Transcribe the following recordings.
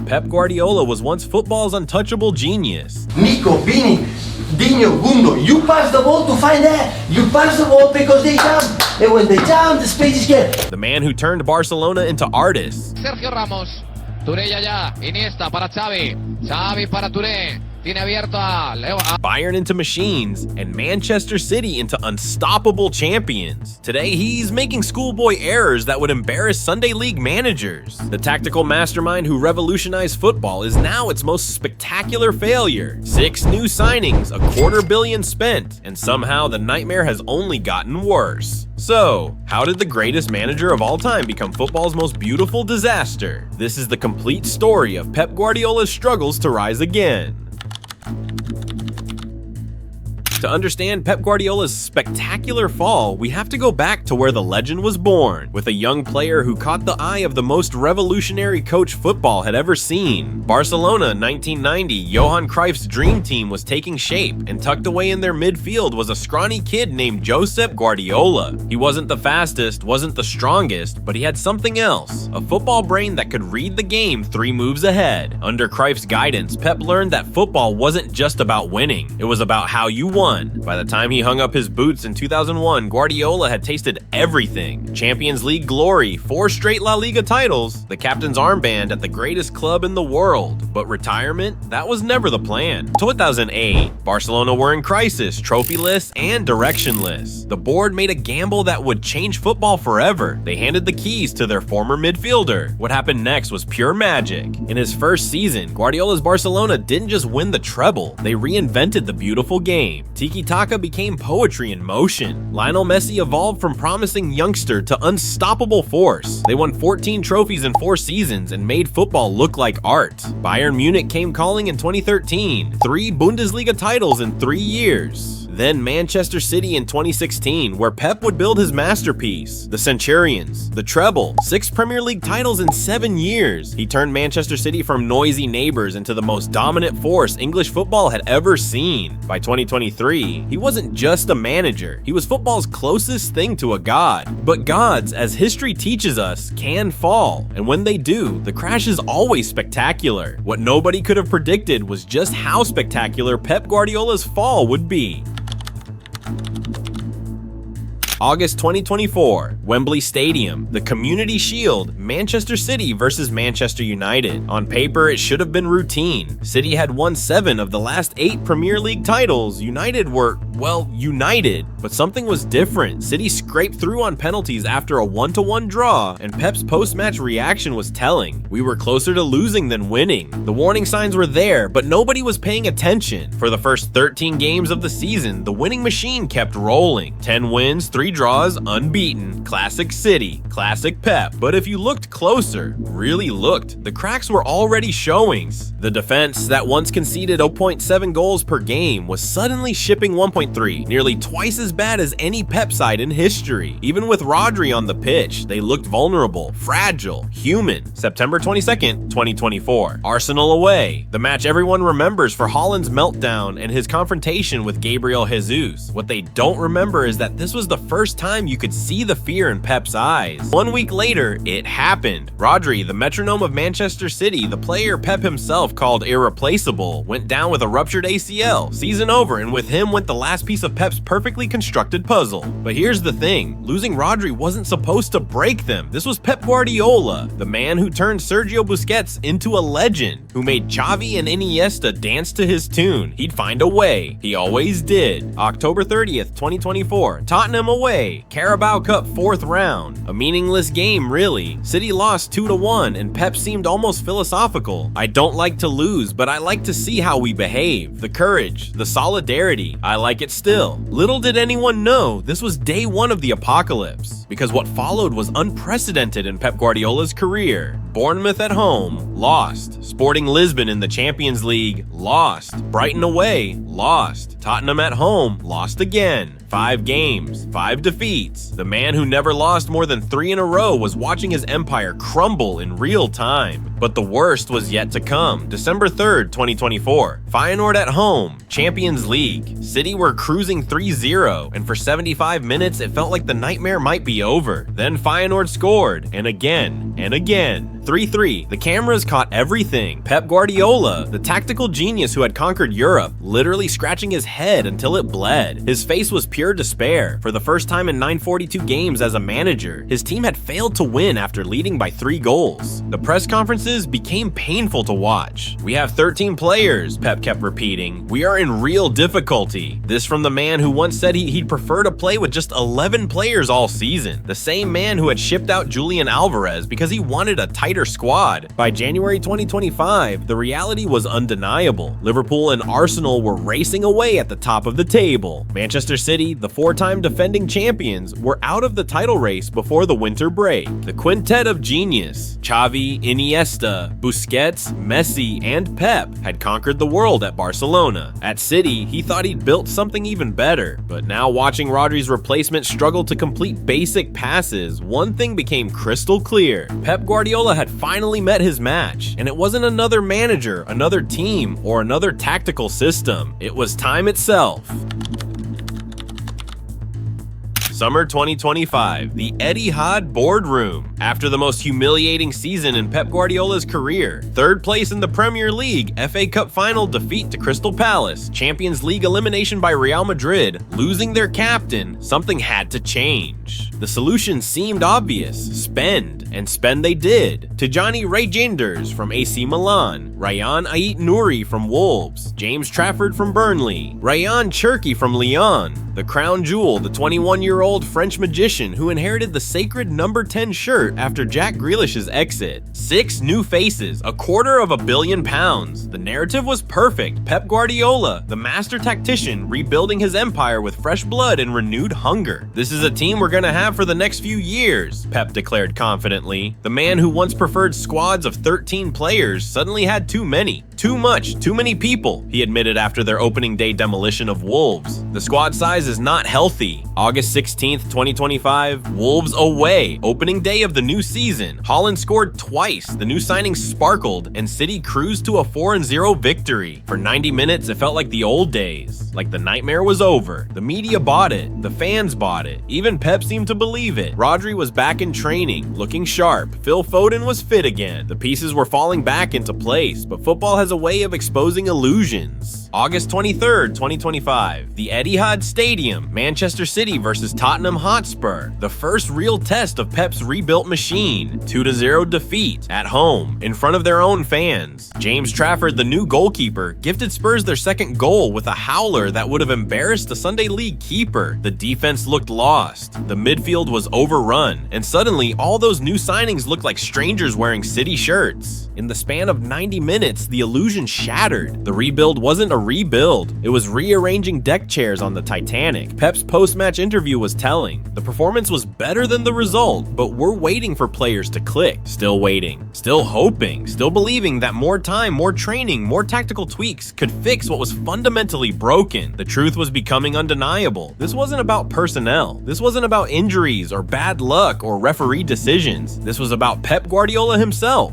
Pep Guardiola was once football's untouchable genius. Nico, Vini, Dino, Gundo, you pass the ball to find that. You pass the ball because they jump. And when they jump, the space is get. The man who turned Barcelona into artists. Sergio Ramos. Touré ya. Iniesta para Xavi. Xavi para Touré. Tiene abierto a Leo. Bayern into machines, and Manchester City into unstoppable champions. Today, he's making schoolboy errors that would embarrass Sunday League managers. The tactical mastermind who revolutionized football is now its most spectacular failure. 6 new signings, $250 million spent, and somehow the nightmare has only gotten worse. So, how did the greatest manager of all time become football's most beautiful disaster? This is the complete story of Pep Guardiola's struggles to rise again. To understand Pep Guardiola's spectacular fall, we have to go back to where the legend was born, with a young player who caught the eye of the most revolutionary coach football had ever seen. Barcelona 1990, Johan Cruyff's dream team was taking shape, and tucked away in their midfield was a scrawny kid named Josep Guardiola. He wasn't the fastest, wasn't the strongest, but he had something else, a football brain that could read the game 3 moves ahead. Under Cruyff's guidance, Pep learned that football wasn't just about winning, it was about how you won. By the time he hung up his boots in 2001, Guardiola had tasted everything. Champions League glory, 4 straight La Liga titles, the captain's armband at the greatest club in the world. But retirement? That was never the plan. 2008, Barcelona were in crisis, trophyless and directionless. The board made a gamble that would change football forever. They handed the keys to their former midfielder. What happened next was pure magic. In his first season, Guardiola's Barcelona didn't just win the treble, they reinvented the beautiful game. Tiki-taka became poetry in motion. Lionel Messi evolved from promising youngster to unstoppable force. They won 14 trophies in 4 seasons and made football look like art. Bayern Munich came calling in 2013, 3 Bundesliga titles in 3 years. Then Manchester City in 2016, where Pep would build his masterpiece, the Centurions, the treble, 6 Premier League titles in 7 years. He turned Manchester City from noisy neighbors into the most dominant force English football had ever seen. By 2023, he wasn't just a manager, he was football's closest thing to a god. But gods, as history teaches us, can fall, and when they do, the crash is always spectacular. What nobody could have predicted was just how spectacular Pep Guardiola's fall would be. August 2024, Wembley Stadium, the Community Shield, Manchester City versus Manchester United. On paper, it should have been routine. City had won 7 of the last 8 Premier League titles. United were, well, united. But something was different. City scraped through on penalties after a 1-1 draw, and Pep's post-match reaction was telling. We were closer to losing than winning. The warning signs were there, but nobody was paying attention. For the first 13 games of the season, the winning machine kept rolling. 10 wins, 3 draws, unbeaten. Classic City, classic Pep. But if you looked closer, really looked, the cracks were already showing. The defense that once conceded 0.7 goals per game was suddenly shipping 1.3, nearly twice as bad as any Pep side in history. Even with Rodri on the pitch, they looked vulnerable, fragile, human. September 22nd, 2024. Arsenal away. The match everyone remembers for Haaland's meltdown and his confrontation with Gabriel Jesus. What they don't remember is that this was the first time you could see the fear in Pep's eyes. 1 week later, it happened. Rodri, the metronome of Manchester City, the player Pep himself called irreplaceable, went down with a ruptured ACL. Season over, and with him went the last piece of Pep's perfectly constructed puzzle. But here's the thing, losing Rodri wasn't supposed to break them. This was Pep Guardiola, the man who turned Sergio Busquets into a legend, who made Xavi and Iniesta dance to his tune. He'd find a way. He always did. October 30th, 2024, Tottenham away. Carabao Cup 4th round. A meaningless game, really. City lost 2-1, and Pep seemed almost philosophical. I don't like to lose, but I like to see how we behave. The courage, the solidarity. I like it still. Little did anyone know, this was day 1 of the apocalypse, because what followed was unprecedented in Pep Guardiola's career. Bournemouth at home, lost. Sporting Lisbon in the Champions League, lost. Brighton away, lost. Tottenham at home, lost again. 5 games, 5 defeats. The man who never lost more than 3 in a row was watching his empire crumble in real time. But the worst was yet to come. December 3rd, 2024. Feyenoord at home, Champions League. City were cruising 3-0, and for 75 minutes it felt like the nightmare might be over. Then Feyenoord scored, and again, and again. 3-3. The cameras caught everything. Pep Guardiola, the tactical genius who had conquered Europe, literally scratching his head until it bled. His face was pure despair. For the first time in 942 games as a manager, his team had failed to win after leading by 3 goals. The press conferences became painful to watch. "We have 13 players," Pep kept repeating. "We are in real difficulty." This from the man who once said he'd prefer to play with just 11 players all season. The same man who had shipped out Julian Alvarez because he wanted a tighter squad. By January 2025, the reality was undeniable. Liverpool and Arsenal were racing away at the top of the table. Manchester City, the 4-time defending champions, were out of the title race before the winter break. The quintet of genius, Xavi, Iniesta, Busquets, Messi, and Pep, had conquered the world at Barcelona. At City, he thought he'd built something even better. But now watching Rodri's replacement struggle to complete basic passes, one thing became crystal clear. Pep Guardiola had finally met his match, and it wasn't another manager, another team, or another tactical system. It was time itself. Summer 2025, the Etihad boardroom. After the most humiliating season in Pep Guardiola's career, 3rd place in the Premier League, FA Cup final defeat to Crystal Palace, Champions League elimination by Real Madrid, losing their captain, something had to change. The solution seemed obvious: spend, and spend they did. Tijani Reijnders from AC Milan, Ryan Ait-Nouri from Wolves, James Trafford from Burnley, Ryan Cherki from Lyon, the crown jewel, the 21-year-old French magician who inherited the sacred number 10 shirt after Jack Grealish's exit. 6 new faces, £250 million. The narrative was perfect. Pep Guardiola, the master tactician, rebuilding his empire with fresh blood and renewed hunger. "This is a team we're gonna have for the next few years," Pep declared confidently. The man who once preferred squads of 13 players suddenly had too many. Too much, too many people, he admitted after their opening day demolition of Wolves. "The squad size is not healthy." August 16th, 2025, Wolves away, opening day of the new season. Haaland scored twice, the new signings sparkled, and City cruised to a 4-0 victory. For 90 minutes, it felt like the old days, like the nightmare was over. The media bought it, the fans bought it, even Pep seemed to believe it. Rodri was back in training, looking sharp. Phil Foden was fit again. The pieces were falling back into place, but football has a way of exposing illusions. August 23rd, 2025, the Etihad Stadium, Manchester City versus Tottenham Hotspur, the first real test of Pep's rebuilt machine. 2-0 defeat at home in front of their own fans. James Trafford, the new goalkeeper, gifted Spurs their second goal with a howler that would have embarrassed a Sunday League keeper. The defense looked lost, the midfield was overrun, and suddenly all those new signings looked like strangers wearing City shirts. In the span of 90 minutes, the illusion shattered. The rebuild wasn't a rebuild, it was rearranging deck chairs on the Titanic. Pep's post-match interview was telling. The performance was better than the result, but we're waiting for players to click. Still waiting, still hoping, still believing that more time, more training, more tactical tweaks could fix what was fundamentally broken. The truth was becoming undeniable. This wasn't about personnel. This wasn't about injuries or bad luck or referee decisions. This was about Pep Guardiola himself.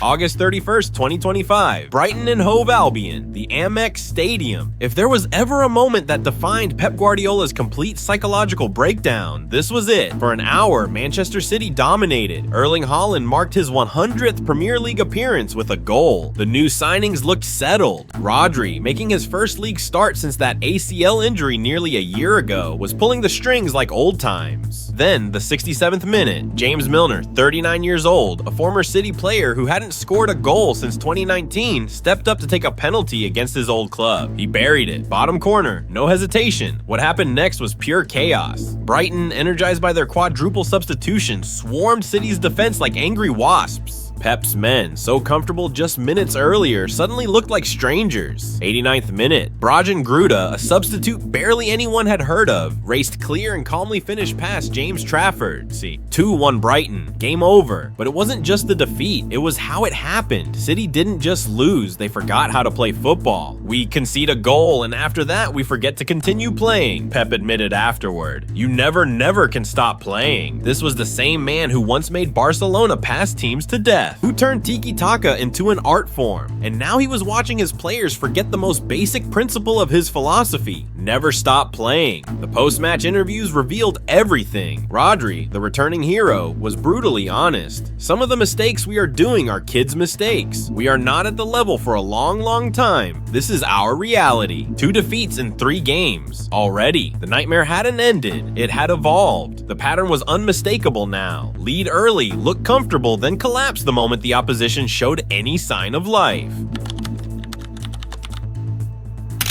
August 31st, 2025, Brighton and Hove Albion, the Amex Stadium. If there was ever a moment that defined Pep Guardiola's complete psychological breakdown, this was it. For an hour, Manchester City dominated. Erling Haaland marked his 100th Premier League appearance with a goal. The new signings looked settled. Rodri, making his first league start since that ACL injury nearly a year ago, was pulling the strings like old times. Then, the 67th minute, James Milner, 39 years old, a former City player who hadn't scored a goal since 2019, stepped up to take a penalty against his old club. He buried it, bottom corner, no hesitation. What happened next was pure chaos. Brighton, energized by their quadruple substitution, swarmed City's defense like angry wasps. Pep's men, so comfortable just minutes earlier, suddenly looked like strangers. 89th minute, Brajan Gruda, a substitute barely anyone had heard of, raced clear and calmly finished past James Trafford. See, 2-1 Brighton, game over. But it wasn't just the defeat, it was how it happened. City didn't just lose, they forgot how to play football. "We concede a goal, and after that, we forget to continue playing," Pep admitted afterward. "You never can stop playing." This was the same man who once made Barcelona pass teams to death. death, who turned tiki-taka into an art form, and now he was watching his players forget the most basic principle of his philosophy: never stop playing. The post-match interviews revealed everything. Rodri, the returning hero, was brutally honest. Some of the mistakes we are doing are kids' mistakes. We are not at the level for a long time. This is our reality. 2 defeats in 3 games. Already, the nightmare hadn't ended. It had evolved. The pattern was unmistakable now. Lead early, look comfortable, then collapse the moment the opposition showed any sign of life.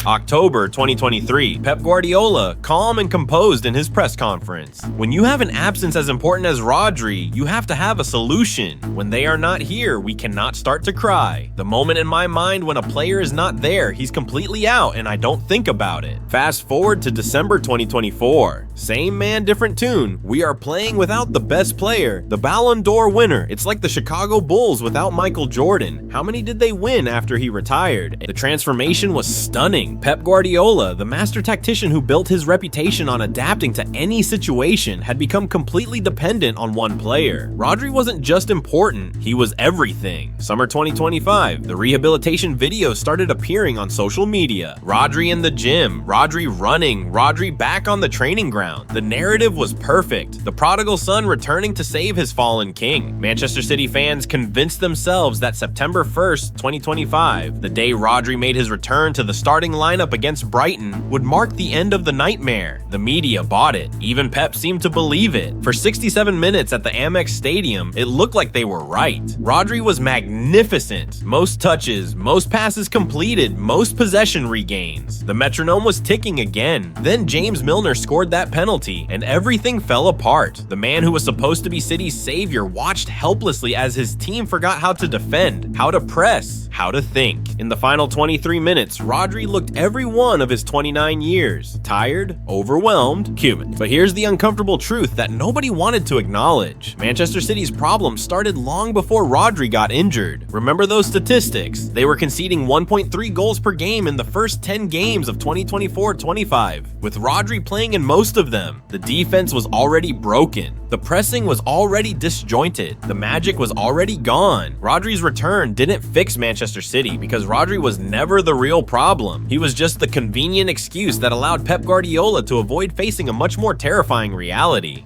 October 2023, Pep Guardiola, calm and composed in his press conference. When you have an absence as important as Rodri, you have to have a solution. When they are not here, we cannot start to cry. The moment in my mind when a player is not there, he's completely out and I don't think about it. Fast forward to December 2024. Same man, different tune. We are playing without the best player, the Ballon d'Or winner. It's like the Chicago Bulls without Michael Jordan. How many did they win after he retired? The transformation was stunning. Pep Guardiola, the master tactician who built his reputation on adapting to any situation, had become completely dependent on one player. Rodri wasn't just important, he was everything. Summer 2025, the rehabilitation videos started appearing on social media. Rodri in the gym, Rodri running, Rodri back on the training ground. The narrative was perfect. The prodigal son returning to save his fallen king. Manchester City fans convinced themselves that September 1st, 2025, the day Rodri made his return to the starting lineup against Brighton, would mark the end of the nightmare. The media bought it. Even Pep seemed to believe it. For 67 minutes at the Amex Stadium, it looked like they were right. Rodri was magnificent. Most touches, most passes completed, most possession regains. The metronome was ticking again. Then James Milner scored that penalty, and everything fell apart. The man who was supposed to be City's savior watched helplessly as his team forgot how to defend, how to press, how to think. In the final 23 minutes, Rodri looked every one of his 29 years. Tired, overwhelmed, human. But here's the uncomfortable truth that nobody wanted to acknowledge. Manchester City's problem started long before Rodri got injured. Remember those statistics? They were conceding 1.3 goals per game in the first 10 games of 2024-25, with Rodri playing in most of them. The defense was already broken. The pressing was already disjointed. The magic was already gone. Rodri's return didn't fix Manchester City because Rodri was never the real problem. He was just the convenient excuse that allowed Pep Guardiola to avoid facing a much more terrifying reality.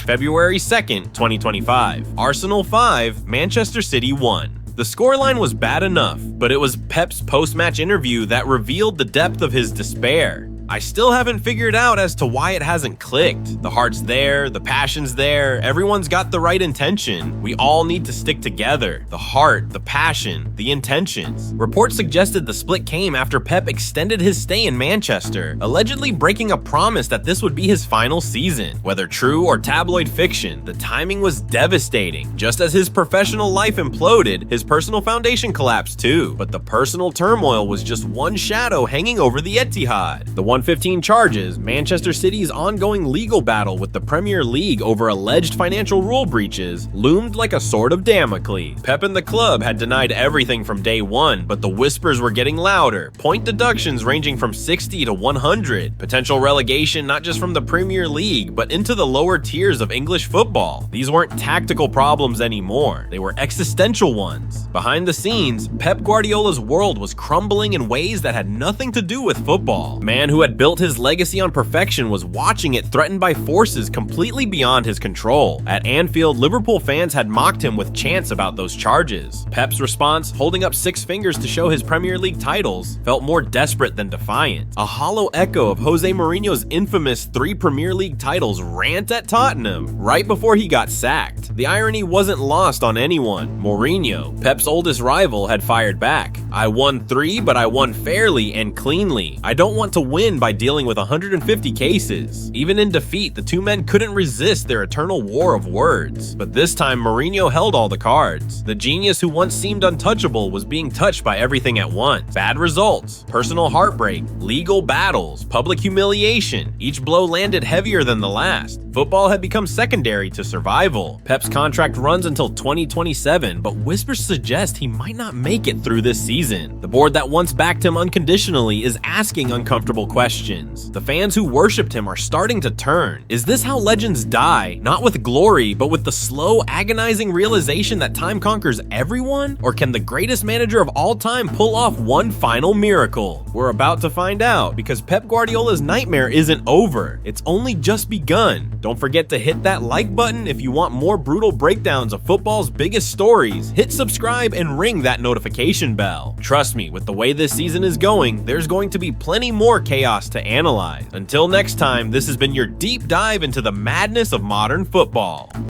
February 2nd, 2025. Arsenal 5, Manchester City 1. The scoreline was bad enough, but it was Pep's post-match interview that revealed the depth of his despair. I still haven't figured out as to why it hasn't clicked. The heart's there, the passion's there, everyone's got the right intention. We all need to stick together. The heart, the passion, the intentions. Reports suggested the split came after Pep extended his stay in Manchester, allegedly breaking a promise that this would be his final season. Whether true or tabloid fiction, the timing was devastating. Just as his professional life imploded, his personal foundation collapsed too. But the personal turmoil was just one shadow hanging over the Etihad. The 115 charges, Manchester City's ongoing legal battle with the Premier League over alleged financial rule breaches, loomed like a sword of Damocles. Pep and the club had denied everything from day one, but the whispers were getting louder, point deductions ranging from 60 to 100, potential relegation not just from the Premier League, but into the lower tiers of English football. These weren't tactical problems anymore, they were existential ones. Behind the scenes, Pep Guardiola's world was crumbling in ways that had nothing to do with football. The man who had built his legacy on perfection was watching it threatened by forces completely beyond his control. At Anfield, Liverpool fans had mocked him with chants about those charges. Pep's response, holding up 6 fingers to show his Premier League titles, felt more desperate than defiant. A hollow echo of Jose Mourinho's infamous 3 Premier League titles rant at Tottenham right before he got sacked. The irony wasn't lost on anyone. Mourinho, Pep's oldest rival, had fired back. I won 3, but I won fairly and cleanly. I don't want to win by dealing with 150 cases. Even in defeat, the two men couldn't resist their eternal war of words. But this time, Mourinho held all the cards. The genius who once seemed untouchable was being touched by everything at once. Bad results, personal heartbreak, legal battles, public humiliation. Each blow landed heavier than the last. Football had become secondary to survival. Pep's contract runs until 2027, but whispers suggest he might not make it through this season. season. The board that once backed him unconditionally is asking uncomfortable questions. The fans who worshipped him are starting to turn. Is this how legends die? Not with glory, but with the slow, agonizing realization that time conquers everyone? Or can the greatest manager of all time pull off one final miracle? We're about to find out, because Pep Guardiola's nightmare isn't over. It's only just begun. Don't forget to hit that like button if you want more brutal breakdowns of football's biggest stories. Hit subscribe and ring that notification bell. Trust me, with the way this season is going, there's going to be plenty more chaos to analyze. Until next time, this has been your deep dive into the madness of modern football.